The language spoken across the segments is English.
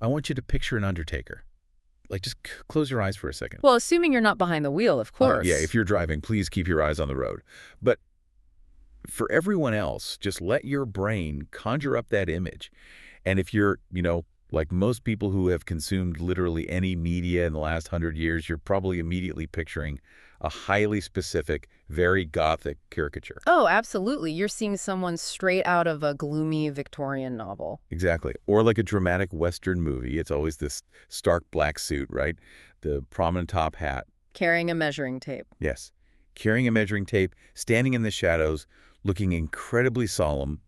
I want you to picture an undertaker. Like, just close your eyes for a second. Well, assuming you're not behind the wheel, of Yeah, if course. you're driving, please keep your eyes on the road. But for everyone else, just let your brain conjure up that image. And if you're, like most people who have consumed literally any media in the last 100 years, you're probably immediately picturing a highly specific, very gothic caricature. Oh, absolutely. You're seeing someone straight out of a gloomy Victorian novel. Exactly. Or like a dramatic Western movie. It's always this stark black suit, right? The prominent top hat. Carrying a measuring tape. Yes. Carrying a measuring tape, standing in the shadows, looking incredibly solemn,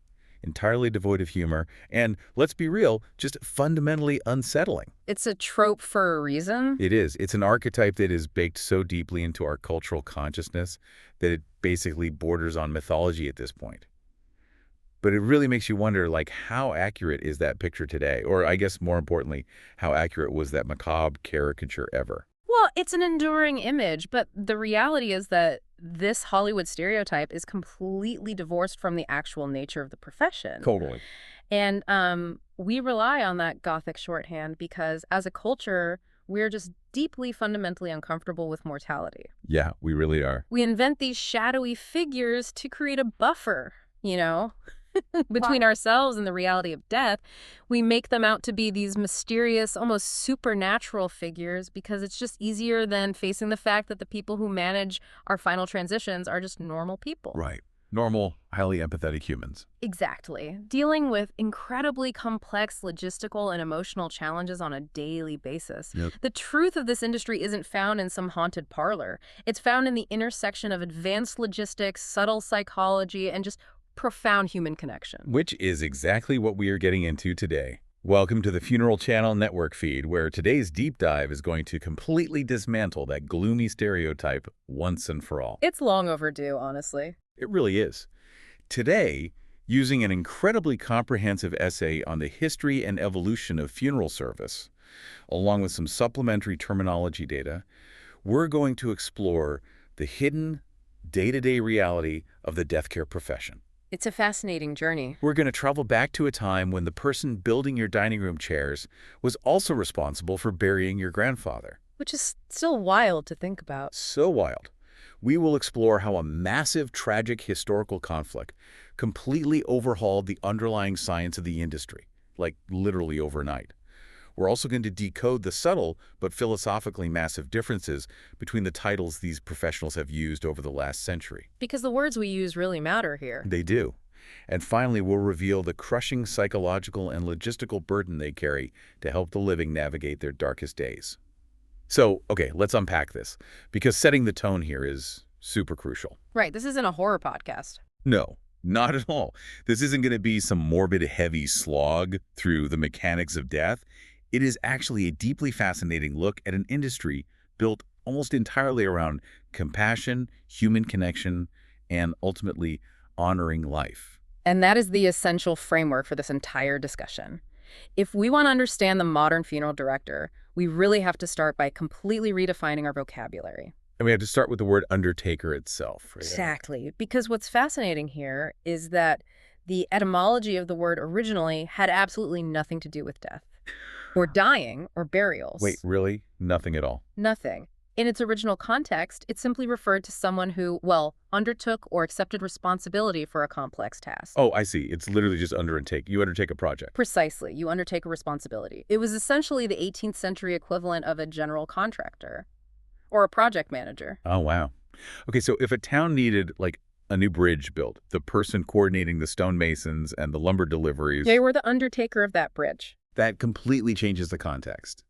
entirely devoid of humor, and, let's be real, just fundamentally unsettling. It's a trope for a reason. It is. It's an archetype that is baked so deeply into our cultural consciousness that it basically borders on mythology at this point. But it really makes you wonder, like, how accurate is that picture today? Or I guess more importantly, how accurate was that macabre caricature ever? Well, it's an enduring image, but the reality is that this Hollywood stereotype is completely divorced from the actual nature of the profession. Totally. And we rely on that Gothic shorthand because as a culture, we're just deeply fundamentally uncomfortable with mortality. Yeah, we really are. We invent these shadowy figures to create a buffer, between ourselves and the reality of death. We make them out to be these mysterious, almost supernatural figures because it's just easier than facing the fact that the people who manage our final transitions are just normal people. Right. Normal, highly empathetic humans. Exactly. Dealing with incredibly complex logistical and emotional challenges on a daily basis. Yep. The truth of this industry isn't found in some haunted parlor. It's found in the intersection of advanced logistics, subtle psychology, and just profound human connection. Which is exactly what we are getting into today. Welcome to the Funeral Channel network feed, where today's deep dive is going to completely dismantle that gloomy stereotype once and for all. It's long overdue, honestly. It really is. Today, using an incredibly comprehensive essay on the history and evolution of funeral service, along with some supplementary terminology data, we're going to explore the hidden, day-to-day reality of the death care profession. It's a fascinating journey. We're going to travel back to a time when the person building your dining room chairs was also responsible for burying your grandfather. Which is still wild to think about. So wild. We will explore how a massive, tragic historical conflict completely overhauled the underlying science of the industry, like literally overnight. We're also going to decode the subtle but philosophically massive differences between the titles these professionals have used over the last century. Because the words we use really matter here. They do. And finally, we'll reveal the crushing psychological and logistical burden they carry to help the living navigate their darkest days. So, okay, let's unpack this, because setting the tone here is super crucial. Right, this isn't a horror podcast. No, not at all. This isn't going to be some morbid, heavy slog through the mechanics of death. It is actually a deeply fascinating look at an industry built almost entirely around compassion, human connection, and ultimately honoring life. And that is the essential framework for this entire discussion. If we want to understand the modern funeral director, we really have to start by completely redefining our vocabulary. And we have to start with the word undertaker itself. Right? Exactly. Because what's fascinating here is that the etymology of the word originally had absolutely nothing to do with death, or dying, or burials. Wait, really? Nothing at all? Nothing. In its original context, it simply referred to someone who, undertook or accepted responsibility for a complex task. Oh, I see. It's literally just undertake. You undertake a project. Precisely. You undertake a responsibility. It was essentially the 18th century equivalent of a general contractor or a project manager. Oh, wow. Okay, so if a town needed, like, a new bridge built, the person coordinating the stonemasons and the lumber deliveries... They were the undertaker of that bridge. That completely changes the context.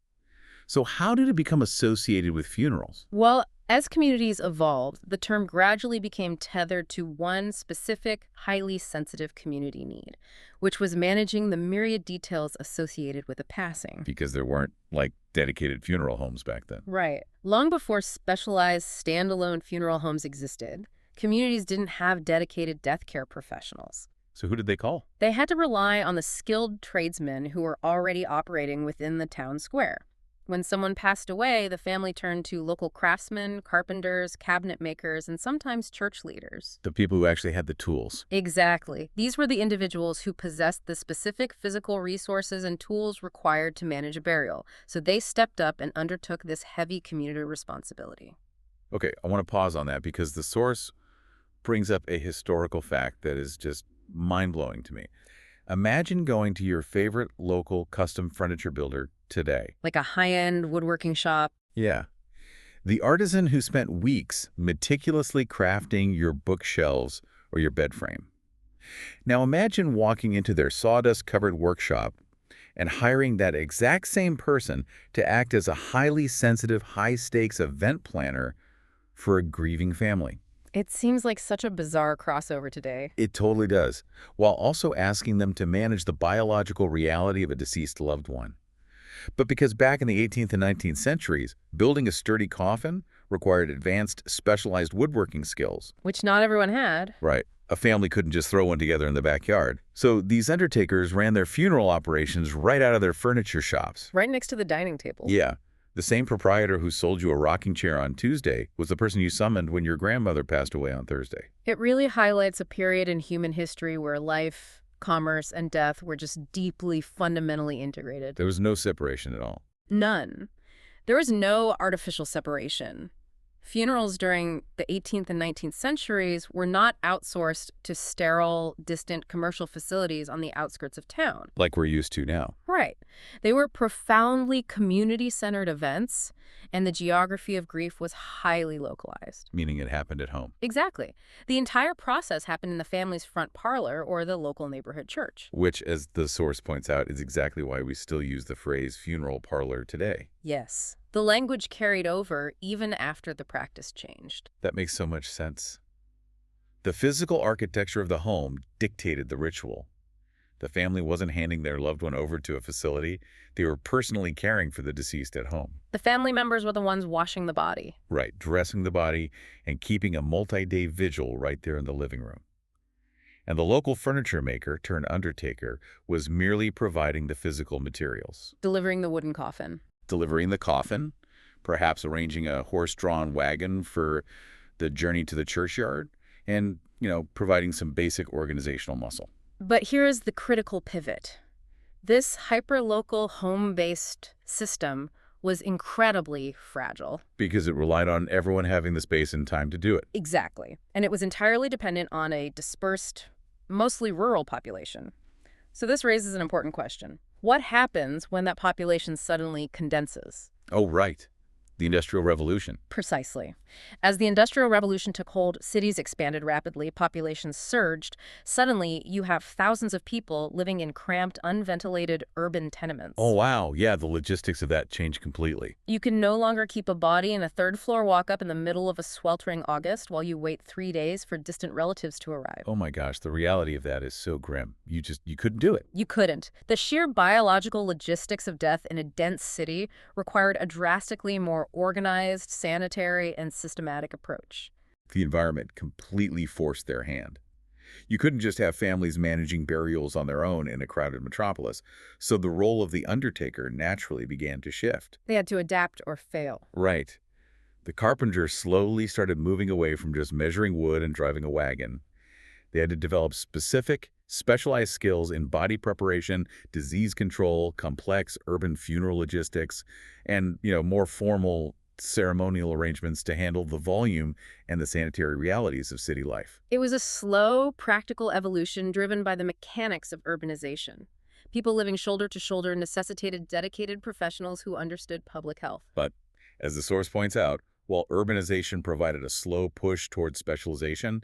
So how did it become associated with funerals? Well, as communities evolved, the term gradually became tethered to one specific, highly sensitive community need, which was managing the myriad details associated with a passing. Because there weren't, like, dedicated funeral homes back then. Right. Long before specialized standalone funeral homes existed, communities didn't have dedicated death care professionals. So who did they call? They had to rely on the skilled tradesmen who were already operating within the town square. When someone passed away, the family turned to local craftsmen, carpenters, cabinet makers, and sometimes church leaders. The people who actually had the tools. Exactly. These were the individuals who possessed the specific physical resources and tools required to manage a burial, so they stepped up and undertook this heavy community responsibility. Okay, I want to pause on that because the source brings up a historical fact that is just mind-blowing to me. Imagine going to your favorite local custom furniture builder today. Like a high-end woodworking shop. Yeah. The artisan who spent weeks meticulously crafting your bookshelves or your bed frame. Now imagine walking into their sawdust-covered workshop and hiring that exact same person to act as a highly sensitive, high-stakes event planner for a grieving family. It seems like such a bizarre crossover today. It totally does, while also asking them to manage the biological reality of a deceased loved one. But because back in the 18th and 19th centuries, building a sturdy coffin required advanced, specialized woodworking skills. Which not everyone had. Right. A family couldn't just throw one together in the backyard. So these undertakers ran their funeral operations right out of their furniture shops. Right next to the dining table. Yeah. The same proprietor who sold you a rocking chair on Tuesday was the person you summoned when your grandmother passed away on Thursday. It really highlights a period in human history where life, commerce, and death were just deeply, fundamentally integrated. There was no separation at all. None. There was no artificial separation. Funerals during the 18th and 19th centuries were not outsourced to sterile, distant commercial facilities on the outskirts of town. Like we're used to now. Right. They were profoundly community-centered events, and the geography of grief was highly localized. Meaning it happened at home. Exactly. The entire process happened in the family's front parlor or the local neighborhood church. Which, as the source points out, is exactly why we still use the phrase funeral parlor today. Yes. The language carried over even after the practice changed. That makes so much sense. The physical architecture of the home dictated the ritual. The family wasn't handing their loved one over to a facility. They were personally caring for the deceased at home. The family members were the ones washing the body. Right, dressing the body and keeping a multi-day vigil right there in the living room. And the local furniture maker turned undertaker was merely providing the physical materials. Delivering the wooden coffin. Delivering the coffin, perhaps arranging a horse-drawn wagon for the journey to the churchyard, and, providing some basic organizational muscle. But here is the critical pivot. This hyper-local, home-based system was incredibly fragile. Because it relied on everyone having the space and time to do it. Exactly. And it was entirely dependent on a dispersed, mostly rural population. So this raises an important question. What happens when that population suddenly condenses? Oh, right. The Industrial Revolution. Precisely. As the Industrial Revolution took hold, cities expanded rapidly, populations surged. Suddenly, you have thousands of people living in cramped, unventilated urban tenements. Oh, wow. Yeah, the logistics of that changed completely. You can no longer keep a body in a third-floor walk-up in the middle of a sweltering August while you wait 3 days for distant relatives to arrive. Oh my gosh, the reality of that is so grim. You couldn't do it. You couldn't. The sheer biological logistics of death in a dense city required a drastically more organized, sanitary, and systematic approach. The environment completely forced their hand. You couldn't just have families managing burials on their own in a crowded metropolis, so the role of the undertaker naturally began to shift. They had to adapt or fail. Right. The carpenter slowly started moving away from just measuring wood and driving a wagon. They had to develop specific, specialized skills in body preparation, disease control, complex urban funeral logistics, and, more formal ceremonial arrangements to handle the volume and the sanitary realities of city life. It was a slow, practical evolution driven by the mechanics of urbanization. People living shoulder to shoulder necessitated dedicated professionals who understood public health. But, as the source points out, while urbanization provided a slow push towards specialization,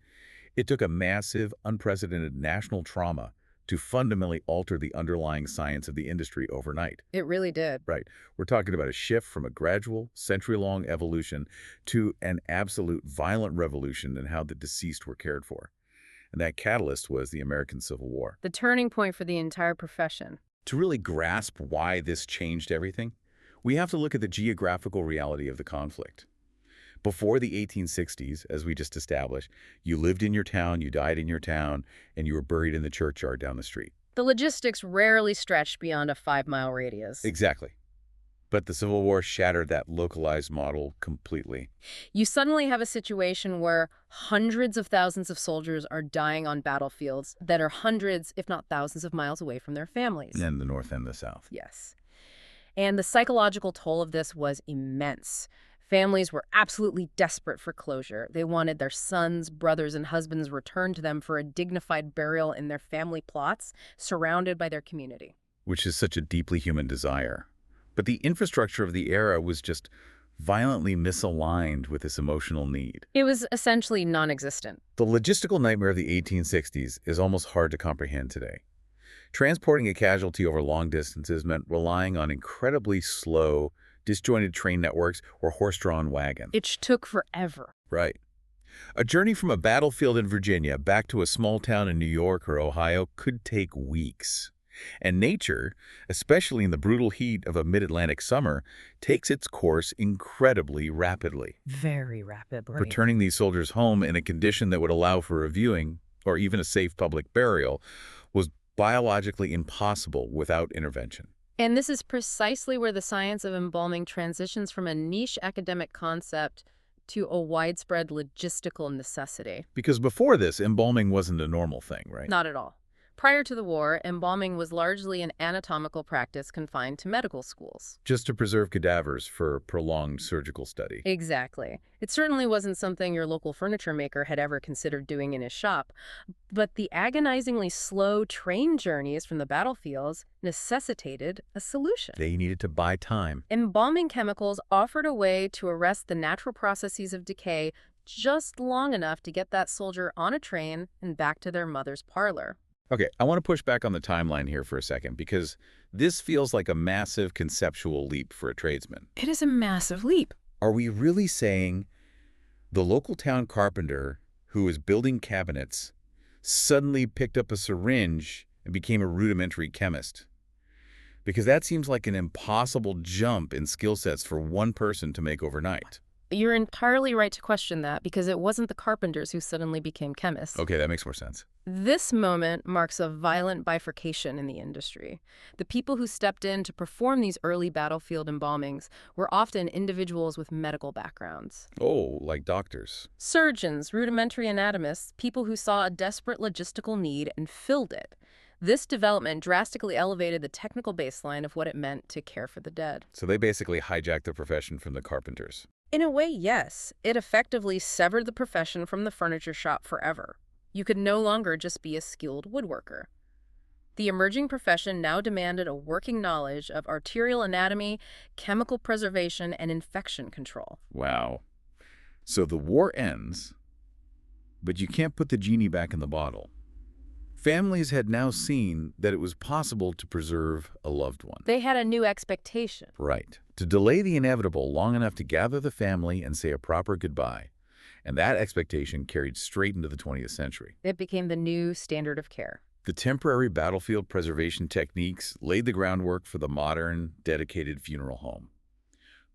it took a massive, unprecedented national trauma to fundamentally alter the underlying science of the industry overnight. It really did. Right. We're talking about a shift from a gradual, century-long evolution to an absolute violent revolution in how the deceased were cared for. And that catalyst was the American Civil War. The turning point for the entire profession. To really grasp why this changed everything, we have to look at the geographical reality of the conflict. Before the 1860s, as we just established, you lived in your town, you died in your town, and you were buried in the churchyard down the street. The logistics rarely stretched beyond a 5-mile radius. Exactly. But the Civil War shattered that localized model completely. You suddenly have a situation where hundreds of thousands of soldiers are dying on battlefields that are hundreds, if not thousands of miles away from their families. In the North and the South. Yes. And the psychological toll of this was immense. Families were absolutely desperate for closure. They wanted their sons, brothers, and husbands returned to them for a dignified burial in their family plots, surrounded by their community. Which is such a deeply human desire. But the infrastructure of the era was just violently misaligned with this emotional need. It was essentially non-existent. The logistical nightmare of the 1860s is almost hard to comprehend today. Transporting a casualty over long distances meant relying on incredibly slow, disjointed train networks or horse-drawn wagons. It took forever. Right. A journey from a battlefield in Virginia back to a small town in New York or Ohio could take weeks. And nature, especially in the brutal heat of a mid-Atlantic summer, takes its course incredibly rapidly. Very rapidly. Returning these soldiers home in a condition that would allow for a viewing, or even a safe public burial, was biologically impossible without intervention. And this is precisely where the science of embalming transitions from a niche academic concept to a widespread logistical necessity. Because before this, embalming wasn't a normal thing, right? Not at all. Prior to the war, embalming was largely an anatomical practice confined to medical schools. Just to preserve cadavers for prolonged surgical study. Exactly. It certainly wasn't something your local furniture maker had ever considered doing in his shop. But the agonizingly slow train journeys from the battlefields necessitated a solution. They needed to buy time. Embalming chemicals offered a way to arrest the natural processes of decay just long enough to get that soldier on a train and back to their mother's parlor. Okay, I want to push back on the timeline here for a second because this feels like a massive conceptual leap for a tradesman. It is a massive leap. Are we really saying the local town carpenter who was building cabinets suddenly picked up a syringe and became a rudimentary chemist? Because that seems like an impossible jump in skill sets for one person to make overnight. You're entirely right to question that because it wasn't the carpenters who suddenly became chemists. Okay, that makes more sense. This moment marks a violent bifurcation in the industry. The people who stepped in to perform these early battlefield embalmings were often individuals with medical backgrounds. Oh, like doctors. Surgeons, rudimentary anatomists, people who saw a desperate logistical need and filled it. This development drastically elevated the technical baseline of what it meant to care for the dead. So they basically hijacked the profession from the carpenters. In a way, yes. It effectively severed the profession from the furniture shop forever. You could no longer just be a skilled woodworker. The emerging profession now demanded a working knowledge of arterial anatomy, chemical preservation, and infection control. Wow. So the war ends, but you can't put the genie back in the bottle. Families had now seen that it was possible to preserve a loved one. They had a new expectation. Right. To delay the inevitable long enough to gather the family and say a proper goodbye. And that expectation carried straight into the 20th century. It became the new standard of care. The temporary battlefield preservation techniques laid the groundwork for the modern, dedicated funeral home.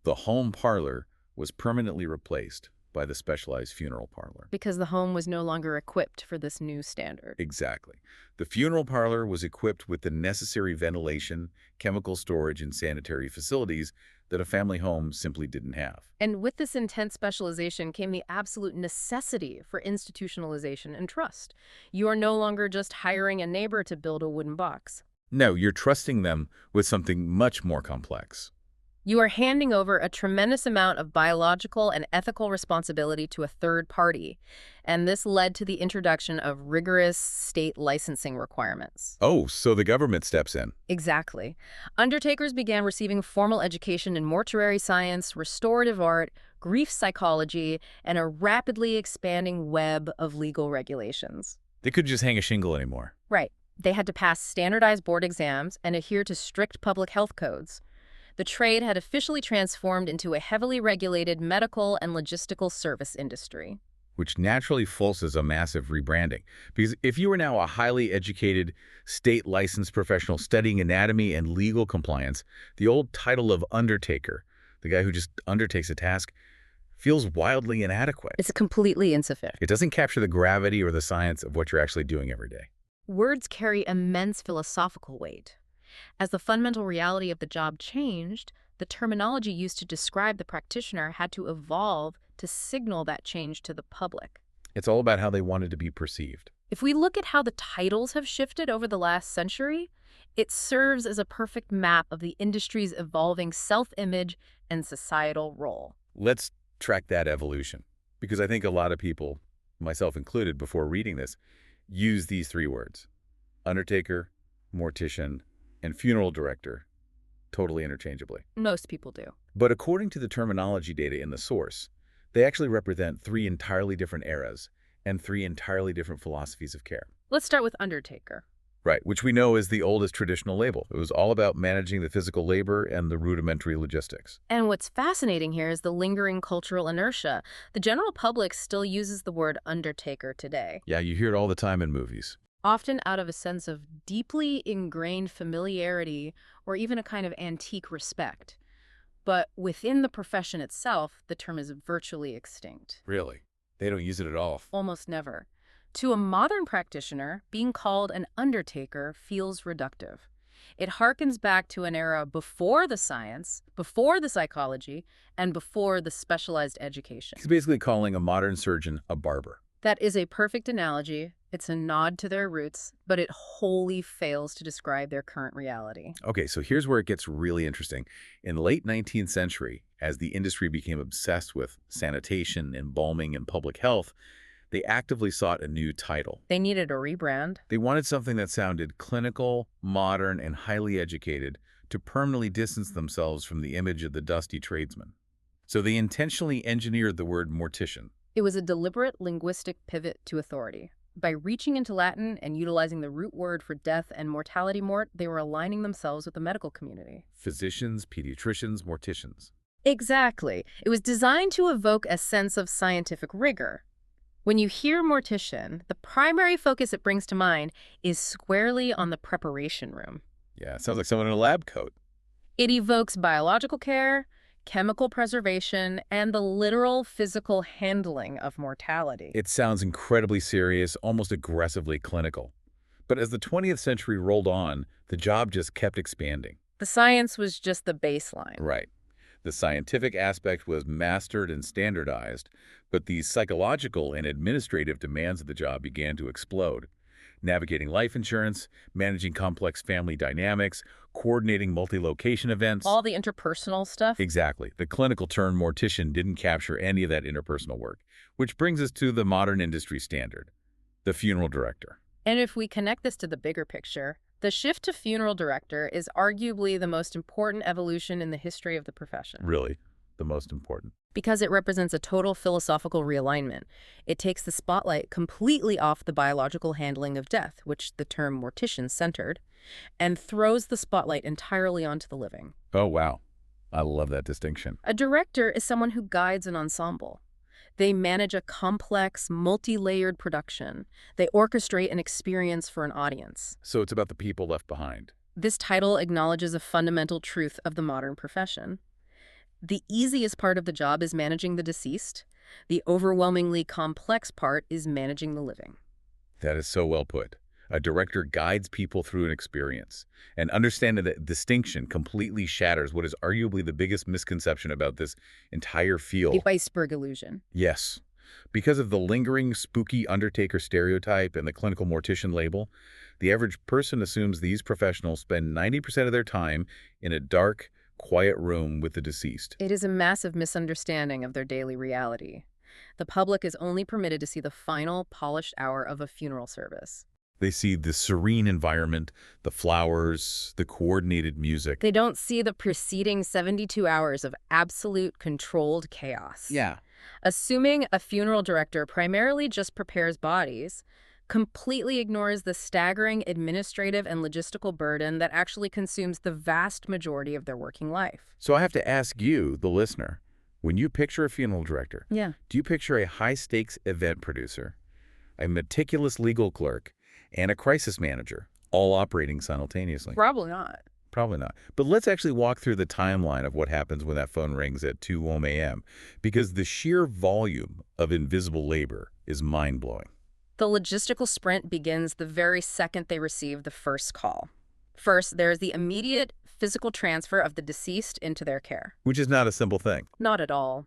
The home parlor was permanently replaced by the specialized funeral parlor. Because the home was no longer equipped for this new standard. Exactly. The funeral parlor was equipped with the necessary ventilation, chemical storage, and sanitary facilities that a family home simply didn't have. And with this intense specialization came the absolute necessity for institutionalization and trust. You are no longer just hiring a neighbor to build a wooden box. No, you're trusting them with something much more complex. You are handing over a tremendous amount of biological and ethical responsibility to a third party, and this led to the introduction of rigorous state licensing requirements. Oh, so the government steps in. Exactly. Undertakers began receiving formal education in mortuary science, restorative art, grief psychology, and a rapidly expanding web of legal regulations. They couldn't just hang a shingle anymore. Right. They had to pass standardized board exams and adhere to strict public health codes. The trade had officially transformed into a heavily regulated medical and logistical service industry. Which naturally forces a massive rebranding. Because if you are now a highly educated, state-licensed professional studying anatomy and legal compliance, the old title of undertaker, the guy who just undertakes a task, feels wildly inadequate. It's completely insufficient. It doesn't capture the gravity or the science of what you're actually doing every day. Words carry immense philosophical weight. As the fundamental reality of the job changed, the terminology used to describe the practitioner had to evolve to signal that change to the public. It's all about how they wanted to be perceived. If we look at how the titles have shifted over the last century, it serves as a perfect map of the industry's evolving self-image and societal role. Let's track that evolution, because I think a lot of people, myself included, before reading this, use these three words: undertaker, mortician, and funeral director, totally interchangeably. Most people do. But according to the terminology data in the source, they actually represent three entirely different eras and three entirely different philosophies of care. Let's start with undertaker. Right, which we know is the oldest traditional label. It was all about managing the physical labor and the rudimentary logistics. And what's fascinating here is the lingering cultural inertia. The general public still uses the word undertaker today, Yeah, you hear it all the time in movies. often out of a sense of deeply ingrained familiarity or even a kind of antique respect. But within the profession itself, the term is virtually extinct. Really? They don't use it at all. Almost never. To a modern practitioner, being called an undertaker feels reductive. It harkens back to an era before the science, before the psychology, and before the specialized education. He's basically calling a modern surgeon a barber. That is a perfect analogy. It's a nod to their roots, but it wholly fails to describe their current reality. Okay, so here's where it gets really interesting. In the late 19th century, as the industry became obsessed with sanitation, embalming, and public health, they actively sought a new title. They needed a rebrand. They wanted something that sounded clinical, modern, and highly educated to permanently distance themselves from the image of the dusty tradesman. So they intentionally engineered the word mortician. It was a deliberate linguistic pivot to authority. By reaching into Latin and utilizing the root word for death and mortality mort, they were aligning themselves with the medical community. Physicians, pediatricians, morticians. Exactly. It was designed to evoke a sense of scientific rigor. When you hear mortician, the primary focus it brings to mind is squarely on the preparation room. Yeah, it sounds like someone in a lab coat. It evokes biological care, chemical preservation, and the literal physical handling of mortality. It sounds incredibly serious, almost aggressively clinical. But as the 20th century rolled on, the job just kept expanding. The science was just the baseline. Right. The scientific aspect was mastered and standardized, but the psychological and administrative demands of the job began to explode. Navigating life insurance, managing complex family dynamics, coordinating multi-location events. All the interpersonal stuff. Exactly. The clinical term mortician didn't capture any of that interpersonal work, which brings us to the modern industry standard, the funeral director. And if we connect this to the bigger picture, the shift to funeral director is arguably the most important evolution in the history of the profession. Really, the most important. Because it represents a total philosophical realignment. It takes the spotlight completely off the biological handling of death, which the term mortician centered, and throws the spotlight entirely onto the living. Oh, wow. I love that distinction. A director is someone who guides an ensemble. They manage a complex, multi-layered production. They orchestrate an experience for an audience. So it's about the people left behind. This title acknowledges a fundamental truth of the modern profession. The easiest part of the job is managing the deceased. The overwhelmingly complex part is managing the living. That is so well put. A director guides people through an experience, and understanding that distinction completely shatters what is arguably the biggest misconception about this entire field. The iceberg illusion. Yes. Because of the lingering, spooky undertaker stereotype and the clinical mortician label, the average person assumes these professionals spend 90% of their time in a dark, quiet room with the deceased. It is a massive misunderstanding of their daily reality. The public is only permitted to see the final, polished hour of a funeral service. They see the serene environment, the flowers, the coordinated music. They don't see the preceding 72 hours of absolute controlled chaos. Yeah. Assuming a funeral director primarily just prepares bodies, completely ignores the staggering administrative and logistical burden that actually consumes the vast majority of their working life. So I have to ask you, the listener, when you picture a funeral director, Yeah. do you picture a high-stakes event producer, a meticulous legal clerk, and a crisis manager, all operating simultaneously? Probably not. Probably not. But let's actually walk through the timeline of what happens when that phone rings at 2 a.m., because the sheer volume of invisible labor is mind-blowing. The logistical sprint begins the very second they receive the first call. First, there's the immediate physical transfer of the deceased into their care. Which is not a simple thing. Not at all.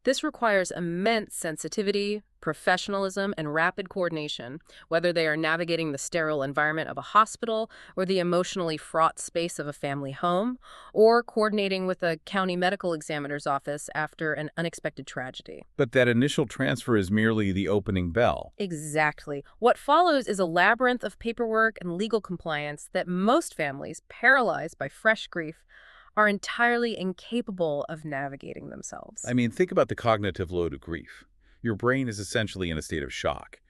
This requires immense sensitivity, professionalism, and rapid coordination, whether they are navigating the sterile environment of a hospital or the emotionally fraught space of a family home, or coordinating with a county medical examiner's office after an unexpected tragedy. But that initial transfer is merely the opening bell. Exactly. What follows is a labyrinth of paperwork and legal compliance that most families, paralyzed by fresh grief, are entirely incapable of navigating themselves. I mean, think about the cognitive load of grief. Your brain is essentially in a state of shock.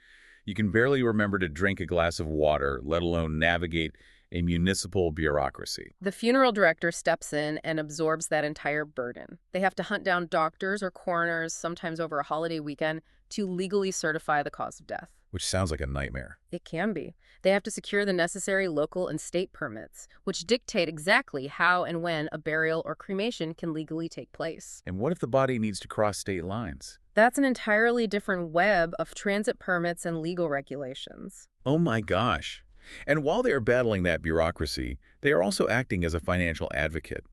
You can barely remember to drink a glass of water, let alone navigate a municipal bureaucracy. The funeral director steps in and absorbs that entire burden. They have to hunt down doctors or coroners, sometimes over a holiday weekend, to legally certify the cause of death. Which sounds like a nightmare. It can be. They have to secure the necessary local and state permits, which dictate exactly how and when a burial or cremation can legally take place. And what if the body needs to cross state lines? That's an entirely different web of transit permits and legal regulations. Oh my gosh. And while they are battling that bureaucracy, they are also acting as a financial advocate.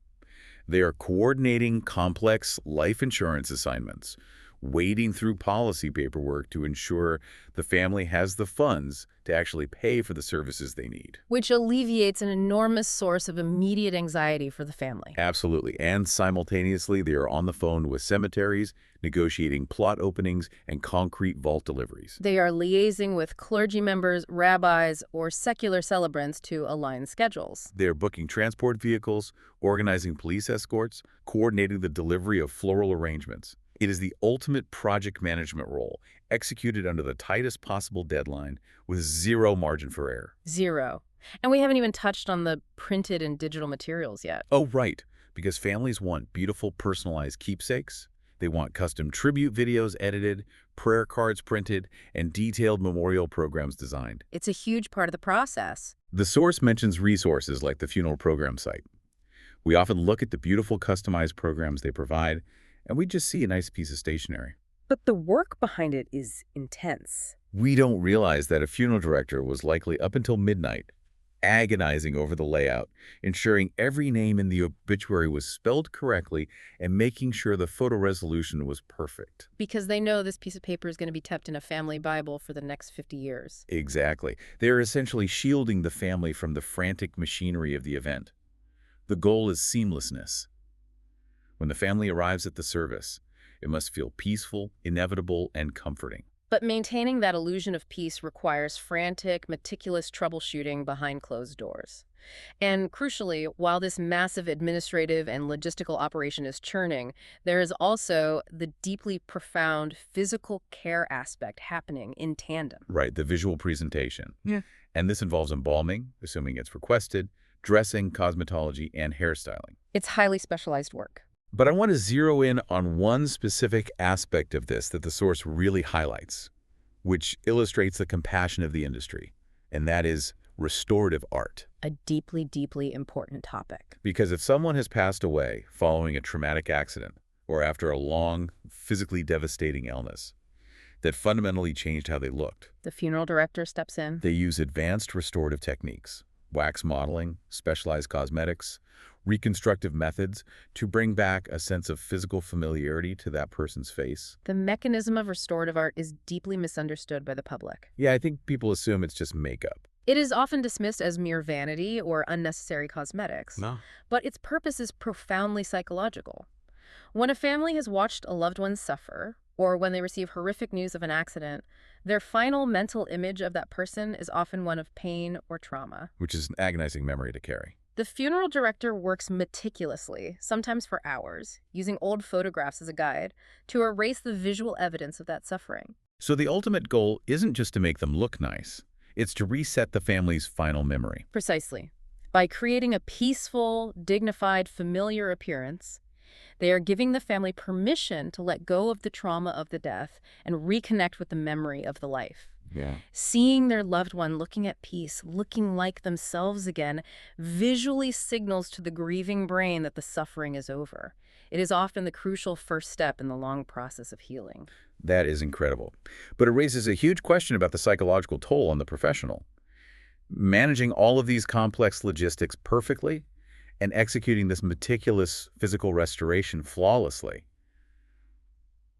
They are coordinating complex life insurance assignments, wading through policy paperwork to ensure the family has the funds to actually pay for the services they need. Which alleviates an enormous source of immediate anxiety for the family. Absolutely. And simultaneously, they are on the phone with cemeteries, negotiating plot openings and concrete vault deliveries. They are liaising with clergy members, rabbis, or secular celebrants to align schedules. They're booking transport vehicles, organizing police escorts, coordinating the delivery of floral arrangements. It is the ultimate project management role, executed under the tightest possible deadline with zero margin for error. Zero. And we haven't even touched on the printed and digital materials yet. Oh, right, because families want beautiful personalized keepsakes. They want custom tribute videos edited, prayer cards printed, and detailed memorial programs designed. It's a huge part of the process. The source mentions resources like the funeral program site. We often look at the beautiful customized programs they provide, and we just see a nice piece of stationery. But the work behind it is intense. We don't realize that a funeral director was likely up until midnight, agonizing over the layout, ensuring every name in the obituary was spelled correctly and making sure the photo resolution was perfect. Because they know this piece of paper is going to be kept in a family Bible for the next 50 years. Exactly. They are essentially shielding the family from the frantic machinery of the event. The goal is seamlessness. When the family arrives at the service, it must feel peaceful, inevitable, and comforting. But maintaining that illusion of peace requires frantic, meticulous troubleshooting behind closed doors. And crucially, while this massive administrative and logistical operation is churning, there is also the deeply profound physical care aspect happening in tandem. Right, the visual presentation. Yeah. And this involves embalming, assuming it's requested, dressing, cosmetology, and hairstyling. It's highly specialized work. But I want to zero in on one specific aspect of this that the source really highlights, which illustrates the compassion of the industry, and that is restorative art. A deeply, deeply important topic. Because if someone has passed away following a traumatic accident or after a long, physically devastating illness that fundamentally changed how they looked, the funeral director steps in. They use advanced restorative techniques, wax modeling, specialized cosmetics, reconstructive methods to bring back a sense of physical familiarity to that person's face. The mechanism of restorative art is deeply misunderstood by the public. Yeah, I think people assume it's just makeup. It is often dismissed as mere vanity or unnecessary cosmetics. No. But its purpose is profoundly psychological. When a family has watched a loved one suffer, or when they receive horrific news of an accident, their final mental image of that person is often one of pain or trauma. Which is an agonizing memory to carry. The funeral director works meticulously, sometimes for hours, using old photographs as a guide, to erase the visual evidence of that suffering. So the ultimate goal isn't just to make them look nice. It's to reset the family's final memory. Precisely. By creating a peaceful, dignified, familiar appearance, they are giving the family permission to let go of the trauma of the death and reconnect with the memory of the life. Yeah. Seeing their loved one looking at peace, looking like themselves again, visually signals to the grieving brain that the suffering is over. It is often the crucial first step in the long process of healing. That is incredible. But it raises a huge question about the psychological toll on the professional. Managing all of these complex logistics perfectly and executing this meticulous physical restoration flawlessly,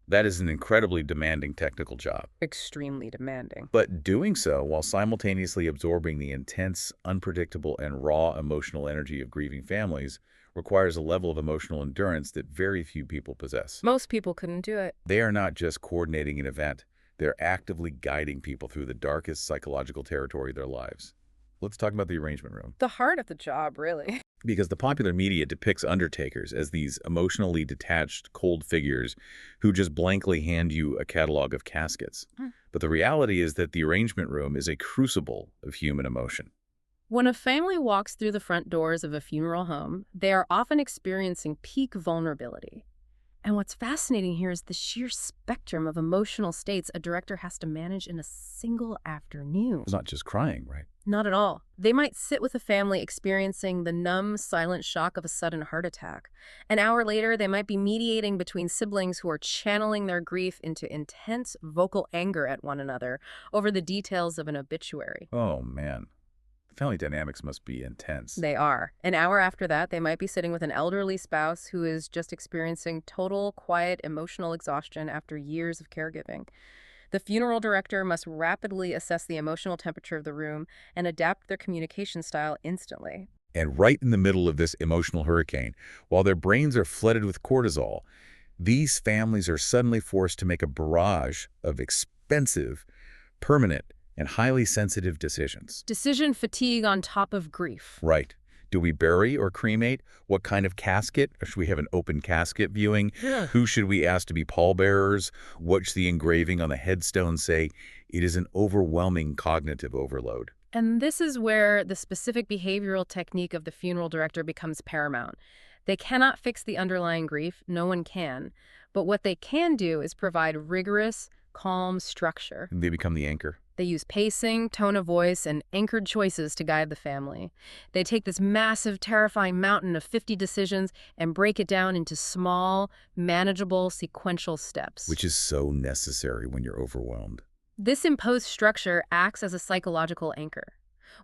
that is an incredibly demanding technical job. Extremely demanding. But doing so while simultaneously absorbing the intense, unpredictable, and raw emotional energy of grieving families requires a level of emotional endurance that very few people possess. Most people couldn't do it. They are not just coordinating an event, they're actively guiding people through the darkest psychological territory of their lives. Let's talk about the arrangement room. The heart of the job, really. Because the popular media depicts undertakers as these emotionally detached, cold figures who just blankly hand you a catalog of caskets. But the reality is that the arrangement room is a crucible of human emotion. When a family walks through the front doors of a funeral home, they are often experiencing peak vulnerability. And what's fascinating here is the sheer spectrum of emotional states a director has to manage in a single afternoon. It's not just crying, right? Not at all. They might sit with a family experiencing the numb, silent shock of a sudden heart attack. An hour later, they might be mediating between siblings who are channeling their grief into intense vocal anger at one another over the details of an obituary. Oh, man. Family dynamics must be intense. They are. An hour after that, they might be sitting with an elderly spouse who is just experiencing total, quiet, emotional exhaustion after years of caregiving. The funeral director must rapidly assess the emotional temperature of the room and adapt their communication style instantly. And right in the middle of this emotional hurricane, while their brains are flooded with cortisol, these families are suddenly forced to make a barrage of expensive, permanent, and highly sensitive decisions. Decision fatigue on top of grief. Right. Do we bury or cremate? What kind of casket? Or should we have an open casket viewing? Who should we ask to be pallbearers? What should the engraving on the headstone say? It is an overwhelming cognitive overload. And this is where the specific behavioral technique of the funeral director becomes paramount. They cannot fix the underlying grief, no one can. But what they can do is provide rigorous, calm structure. And they become the anchor. They use pacing, tone of voice, and anchored choices to guide the family. They take this massive, terrifying mountain of 50 decisions and break it down into small, manageable, sequential steps. Which is so necessary when you're overwhelmed. This imposed structure acts as a psychological anchor.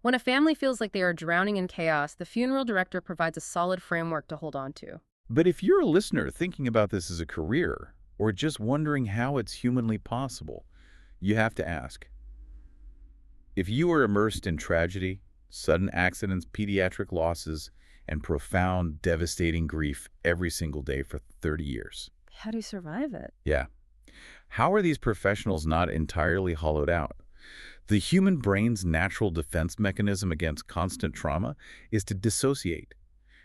When a family feels like they are drowning in chaos, the funeral director provides a solid framework to hold on to. But if you're a listener thinking about this as a career, or just wondering how it's humanly possible, you have to ask. If you are immersed in tragedy, sudden accidents, pediatric losses, and profound, devastating grief every single day for 30 years. How do you survive it? Yeah. How are these professionals not entirely hollowed out? The human brain's natural defense mechanism against constant trauma is to dissociate.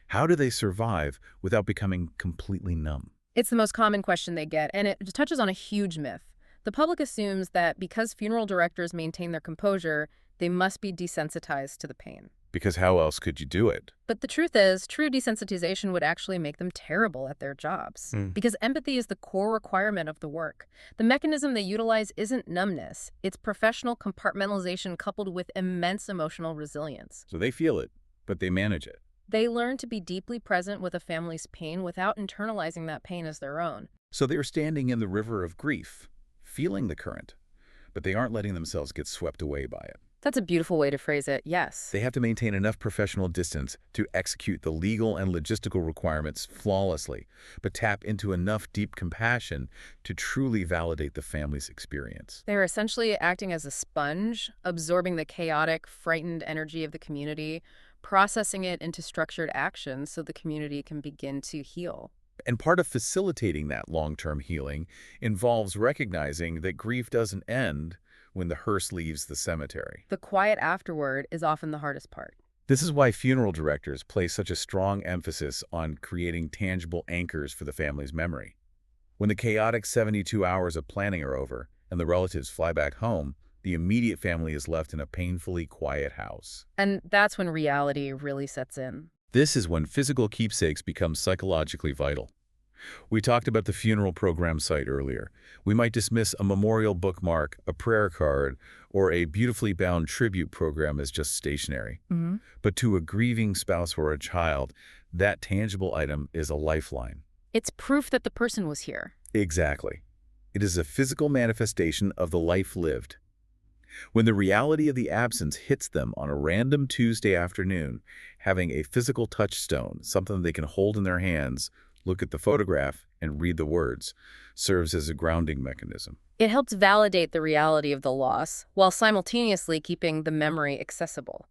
How do they survive without becoming completely numb? It's the most common question they get, and it touches on a huge myth. The public assumes that because funeral directors maintain their composure, they must be desensitized to the pain. Because how else could you do it? But the truth is, true desensitization would actually make them terrible at their jobs. Because empathy is the core requirement of the work. The mechanism they utilize isn't numbness. It's professional compartmentalization coupled with immense emotional resilience. So they feel it, but they manage it. They learn to be deeply present with a family's pain without internalizing that pain as their own. So they're standing in the river of grief, feeling the current, but they aren't letting themselves get swept away by it. That's a beautiful way to phrase it, yes. They have to maintain enough professional distance to execute the legal and logistical requirements flawlessly, but tap into enough deep compassion to truly validate the family's experience. They're essentially acting as a sponge, absorbing the chaotic, frightened energy of the community, processing it into structured action so the community can begin to heal. And part of facilitating that long-term healing involves recognizing that grief doesn't end when the hearse leaves the cemetery. The quiet afterward is often the hardest part. This is why funeral directors place such a strong emphasis on creating tangible anchors for the family's memory. When the chaotic 72 hours of planning are over and the relatives fly back home, the immediate family is left in a painfully quiet house. And that's when reality really sets in. This is when physical keepsakes become psychologically vital. We talked about the funeral program site earlier. We might dismiss a memorial bookmark, a prayer card, or a beautifully bound tribute program as just stationery. But to a grieving spouse or a child, that tangible item is a lifeline. It's proof that the person was here. Exactly. It is a physical manifestation of the life lived. When the reality of the absence hits them on a random Tuesday afternoon, having a physical touchstone, something they can hold in their hands, look at the photograph, and read the words, serves as a grounding mechanism. It helps validate the reality of the loss while simultaneously keeping the memory accessible.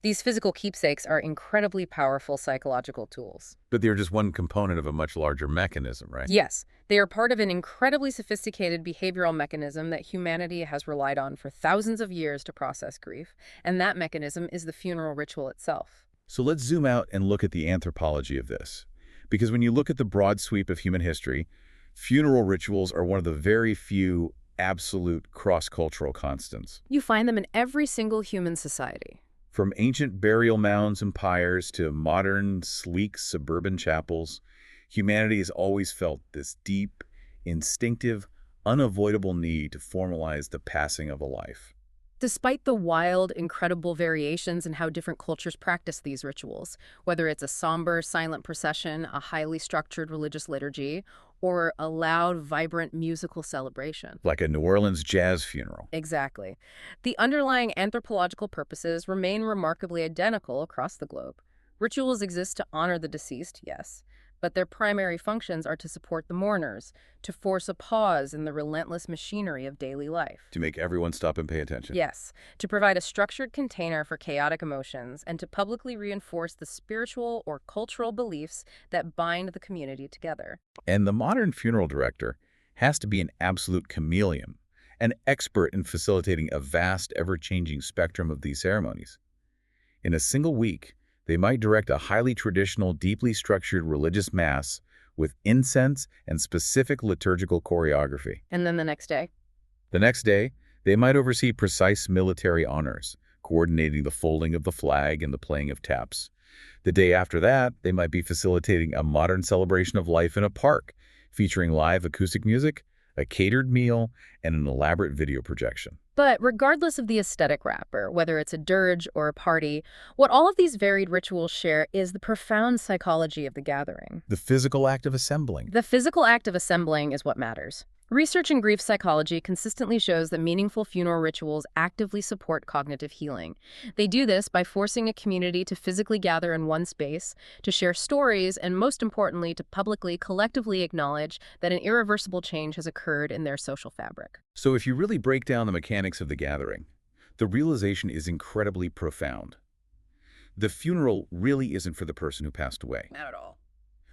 These physical keepsakes are incredibly powerful psychological tools. But they're just one component of a much larger mechanism, right? Yes, they are part of an incredibly sophisticated behavioral mechanism that humanity has relied on for thousands of years to process grief, and that mechanism is the funeral ritual itself. So let's zoom out and look at the anthropology of this. Because when you look at the broad sweep of human history, funeral rituals are one of the very few absolute cross-cultural constants. You find them in every single human society. From ancient burial mounds and pyres to modern, sleek suburban chapels, humanity has always felt this deep, instinctive, unavoidable need to formalize the passing of a life. Despite the wild, incredible variations in how different cultures practice these rituals, whether it's a somber, silent procession, a highly structured religious liturgy, or a loud, vibrant musical celebration. Like a New Orleans jazz funeral. Exactly. The underlying anthropological purposes remain remarkably identical across the globe. Rituals exist to honor the deceased, yes, but their primary functions are to support the mourners, to force a pause in the relentless machinery of daily life. To make everyone stop and pay attention. Yes, to provide a structured container for chaotic emotions and to publicly reinforce the spiritual or cultural beliefs that bind the community together. And the modern funeral director has to be an absolute chameleon, an expert in facilitating a vast, ever-changing spectrum of these ceremonies. In a single week, they might direct a highly traditional, deeply structured religious mass with incense and specific liturgical choreography. And then the next day? The next day, they might oversee precise military honors, coordinating the folding of the flag and the playing of taps. The day after that, they might be facilitating a modern celebration of life in a park, featuring live acoustic music, a catered meal, and an elaborate video projection. But regardless of the aesthetic wrapper, whether it's a dirge or a party, what all of these varied rituals share is the profound psychology of the gathering. The physical act of assembling. The physical act of assembling is what matters. Research in grief psychology consistently shows that meaningful funeral rituals actively support cognitive healing. They do this by forcing a community to physically gather in one space, to share stories, and most importantly, to publicly, collectively acknowledge that an irreversible change has occurred in their social fabric. So if you really break down the mechanics of the gathering, the realization is incredibly profound. The funeral really isn't for the person who passed away. Not at all.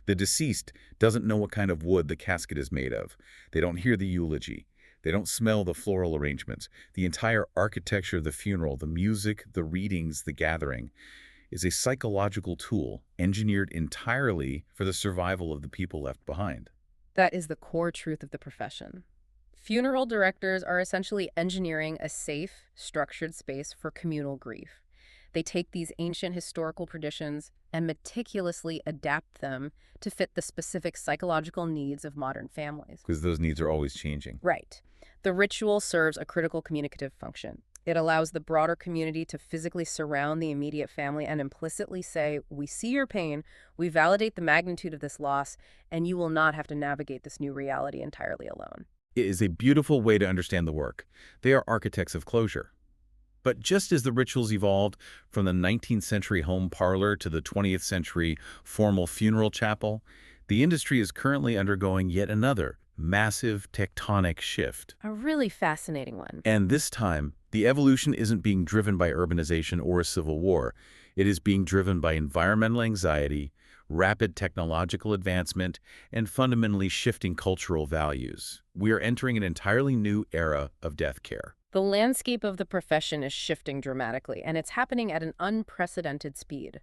The deceased doesn't know what kind of wood the casket is made of. They don't hear the eulogy. They don't smell the floral arrangements. The entire architecture of the funeral, the music, the readings, the gathering, is a psychological tool engineered entirely for the survival of the people left behind. That is the core truth of the profession. Funeral directors are essentially engineering a safe, structured space for communal grief. They take these ancient historical traditions and meticulously adapt them to fit the specific psychological needs of modern families. Because those needs are always changing. Right. The ritual serves a critical communicative function. It allows the broader community to physically surround the immediate family and implicitly say, we see your pain, we validate the magnitude of this loss, and you will not have to navigate this new reality entirely alone. It is a beautiful way to understand the work. They are architects of closure. But just as the rituals evolved from the 19th century home parlor to the 20th century formal funeral chapel, the industry is currently undergoing yet another massive tectonic shift. A really fascinating one. And this time, the evolution isn't being driven by urbanization or a civil war. It is being driven by environmental anxiety, rapid technological advancement, and fundamentally shifting cultural values. We are entering an entirely new era of death care. The landscape of the profession is shifting dramatically, and it's happening at an unprecedented speed.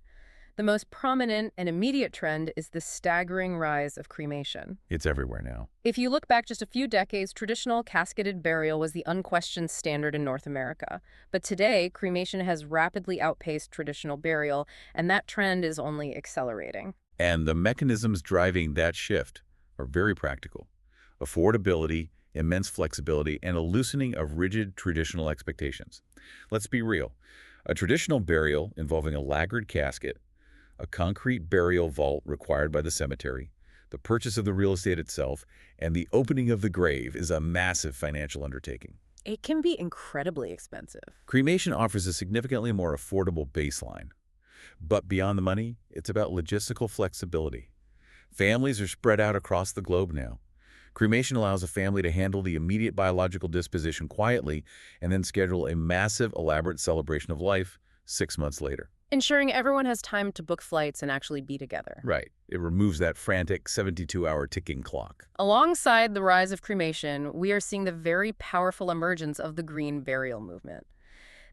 The most prominent and immediate trend is the staggering rise of cremation. It's everywhere now. If you look back just a few decades, traditional casketed burial was the unquestioned standard in North America. But today, cremation has rapidly outpaced traditional burial, and that trend is only accelerating. And the mechanisms driving that shift are very practical. Affordability, immense flexibility, and a loosening of rigid traditional expectations. Let's be real. A traditional burial involving a laggard casket, a concrete burial vault required by the cemetery, the purchase of the real estate itself, and the opening of the grave is a massive financial undertaking. It can be incredibly expensive. Cremation offers a significantly more affordable baseline. But beyond the money, it's about logistical flexibility. Families are spread out across the globe now. Cremation allows a family to handle the immediate biological disposition quietly and then schedule a massive, elaborate celebration of life 6 months later. Ensuring everyone has time to book flights and actually be together. Right. It removes that frantic 72-hour ticking clock. Alongside the rise of cremation, we are seeing the very powerful emergence of the green burial movement.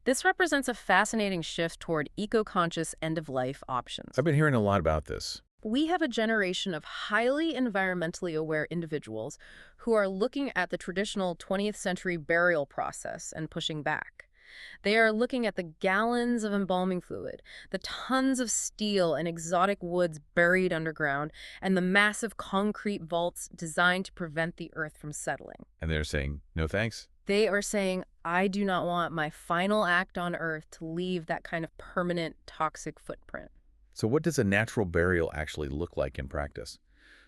This represents a fascinating shift toward eco-conscious end-of-life options. I've been hearing a lot about this. We have a generation of highly environmentally aware individuals who are looking at the traditional 20th century burial process and pushing back. They are looking at the gallons of embalming fluid, the tons of steel and exotic woods buried underground, and the massive concrete vaults designed to prevent the earth from settling. And they're saying, no thanks. They are saying, I do not want my final act on earth to leave that kind of permanent toxic footprint. So what does a natural burial actually look like in practice?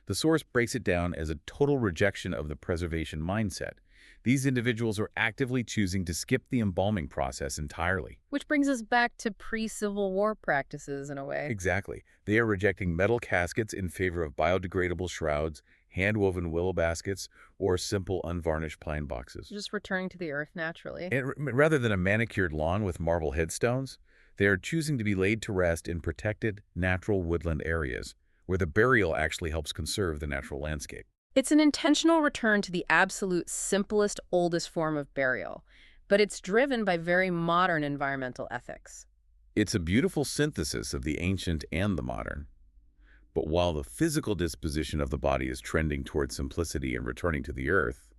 The source breaks it down as a total rejection of the preservation mindset. These individuals are actively choosing to skip the embalming process entirely. Which brings us back to pre-Civil War practices in a way. Exactly. They are rejecting metal caskets in favor of biodegradable shrouds, hand-woven willow baskets, or simple unvarnished pine boxes. Just returning to the earth naturally. And rather than a manicured lawn with marble headstones, they are choosing to be laid to rest in protected, natural woodland areas, where the burial actually helps conserve the natural landscape. It's an intentional return to the absolute simplest, oldest form of burial, but it's driven by very modern environmental ethics. It's a beautiful synthesis of the ancient and the modern. But while the physical disposition of the body is trending toward simplicity and returning to the earth,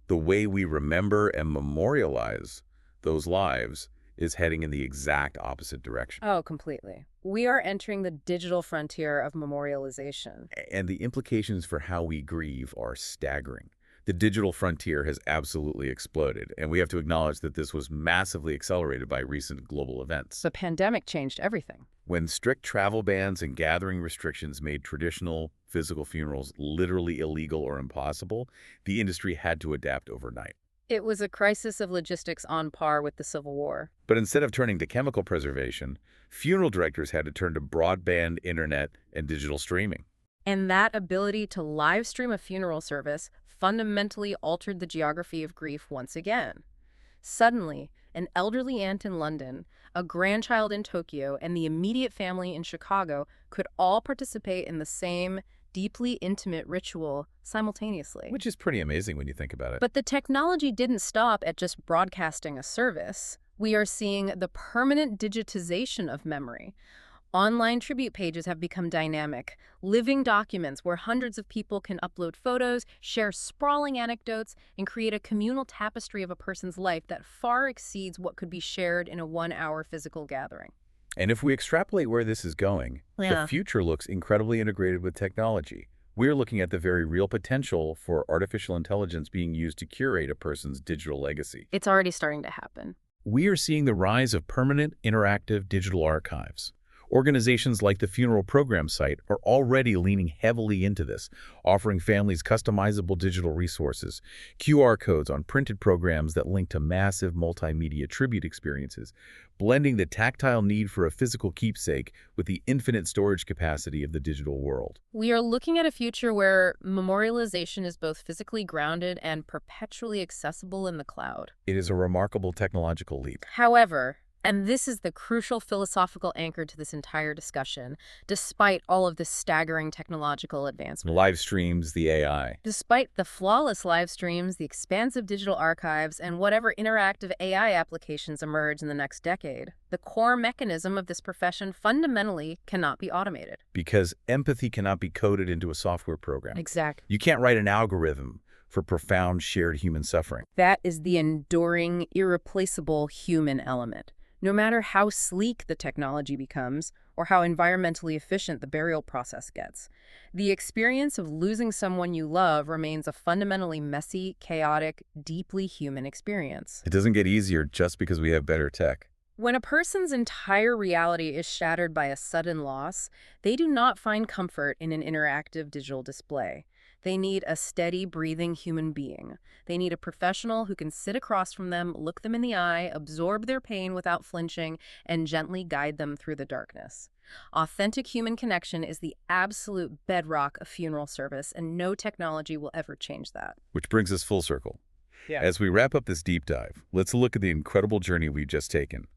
the way we remember and memorialize those lives is heading in the exact opposite direction. Oh, completely. We are entering the digital frontier of memorialization. And the implications for how we grieve are staggering. The digital frontier has absolutely exploded, and we have to acknowledge that this was massively accelerated by recent global events. The pandemic changed everything. When strict travel bans and gathering restrictions made traditional physical funerals literally illegal or impossible, the industry had to adapt overnight. It was a crisis of logistics on par with the Civil War. But instead of turning to chemical preservation, funeral directors had to turn to broadband, internet, and digital streaming. And that ability to live stream a funeral service fundamentally altered the geography of grief once again. Suddenly, an elderly aunt in London, a grandchild in Tokyo, and the immediate family in Chicago could all participate in the same deeply intimate ritual simultaneously. Which is pretty amazing when you think about it. But the technology didn't stop at just broadcasting a service. We are seeing the permanent digitization of memory. Online tribute pages have become dynamic, living documents where hundreds of people can upload photos, share sprawling anecdotes, and create a communal tapestry of a person's life that far exceeds what could be shared in a one-hour physical gathering. And if we extrapolate where this is going, the future looks incredibly integrated with technology. We're looking at the very real potential for artificial intelligence being used to curate a person's digital legacy. It's already starting to happen. We are seeing the rise of permanent, interactive digital archives. Organizations like the Funeral Program site are already leaning heavily into this, offering families customizable digital resources, QR codes on printed programs that link to massive multimedia tribute experiences, blending the tactile need for a physical keepsake with the infinite storage capacity of the digital world. We are looking at a future where memorialization is both physically grounded and perpetually accessible in the cloud. It is a remarkable technological leap. However, and this is the crucial philosophical anchor to this entire discussion, despite all of this staggering technological advancement. Live streams, the AI. Despite the flawless live streams, the expansive digital archives, and whatever interactive AI applications emerge in the next decade, the core mechanism of this profession fundamentally cannot be automated. Because empathy cannot be coded into a software program. Exactly. You can't write an algorithm for profound shared human suffering. That is the enduring, irreplaceable human element. No matter how sleek the technology becomes, or how environmentally efficient the burial process gets, the experience of losing someone you love remains a fundamentally messy, chaotic, deeply human experience. It doesn't get easier just because we have better tech. When a person's entire reality is shattered by a sudden loss, they do not find comfort in an interactive digital display. They need a steady, breathing human being. They need a professional who can sit across from them, look them in the eye, absorb their pain without flinching, and gently guide them through the darkness. Authentic human connection is the absolute bedrock of funeral service, and no technology will ever change that. Which brings us full circle. Yeah. As we wrap up this deep dive, let's look at the incredible journey we've just taken.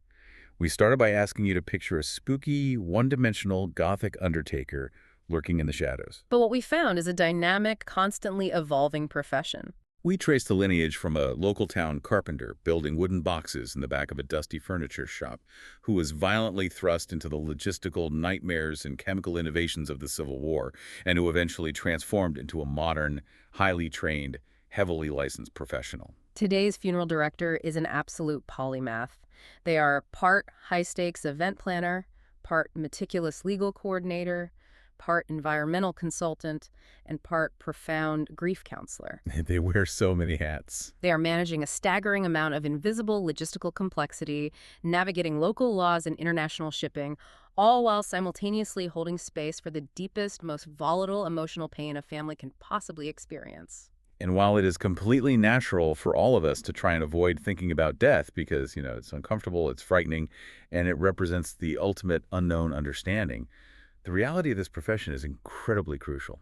We started by asking you to picture a spooky, one-dimensional Gothic undertaker lurking in the shadows. But what we found is a dynamic, constantly evolving profession. We traced the lineage from a local town carpenter building wooden boxes in the back of a dusty furniture shop, who was violently thrust into the logistical nightmares and chemical innovations of the Civil War, and who eventually transformed into a modern, highly trained, heavily licensed professional. Today's funeral director is an absolute polymath. They are part high-stakes event planner, part meticulous legal coordinator, part environmental consultant, and part profound grief counselor. They wear so many hats. They are managing a staggering amount of invisible logistical complexity, navigating local laws and international shipping, all while simultaneously holding space for the deepest, most volatile emotional pain a family can possibly experience. And while it is completely natural for all of us to try and avoid thinking about death because, it's uncomfortable, it's frightening, and it represents the ultimate unknown understanding, the reality of this profession is incredibly crucial.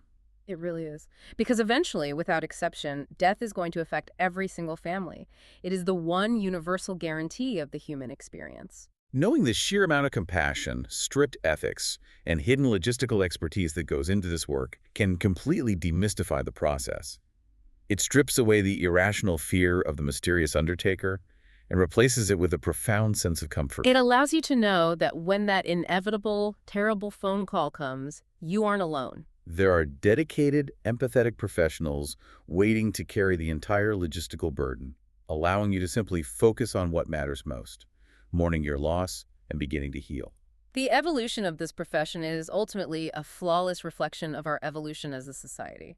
It really is. Because eventually, without exception, death is going to affect every single family. It is the one universal guarantee of the human experience. Knowing the sheer amount of compassion, strict ethics, and hidden logistical expertise that goes into this work can completely demystify the process. It strips away the irrational fear of the mysterious undertaker and replaces it with a profound sense of comfort. It allows you to know that when that inevitable, terrible phone call comes, you aren't alone. There are dedicated, empathetic professionals waiting to carry the entire logistical burden, allowing you to simply focus on what matters most, mourning your loss and beginning to heal. The evolution of this profession is ultimately a flawless reflection of our evolution as a society.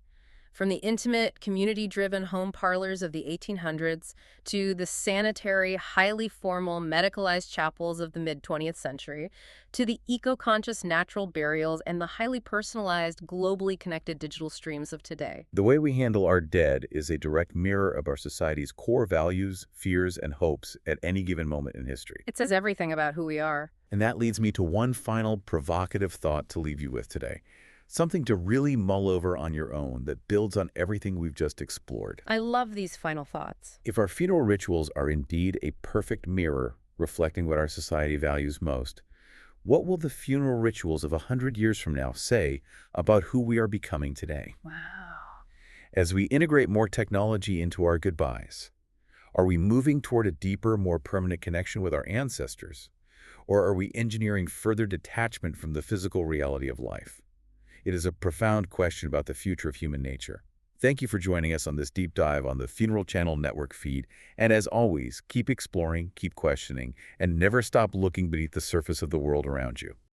From the intimate, community-driven home parlors of the 1800s to the sanitary, highly formal, medicalized chapels of the mid-20th century, to the eco-conscious natural burials and the highly personalized, globally connected digital streams of today. The way we handle our dead is a direct mirror of our society's core values, fears, and hopes at any given moment in history. It says everything about who we are. And that leads me to one final provocative thought to leave you with today. Something to really mull over on your own that builds on everything we've just explored. I love these final thoughts. If our funeral rituals are indeed a perfect mirror reflecting what our society values most, what will the funeral rituals of 100 years from now say about who we are becoming today? Wow. As we integrate more technology into our goodbyes, are we moving toward a deeper, more permanent connection with our ancestors? Or are we engineering further detachment from the physical reality of life? It is a profound question about the future of human nature. Thank you for joining us on this deep dive on the Funeral Channel Network feed. And as always, keep exploring, keep questioning, and never stop looking beneath the surface of the world around you.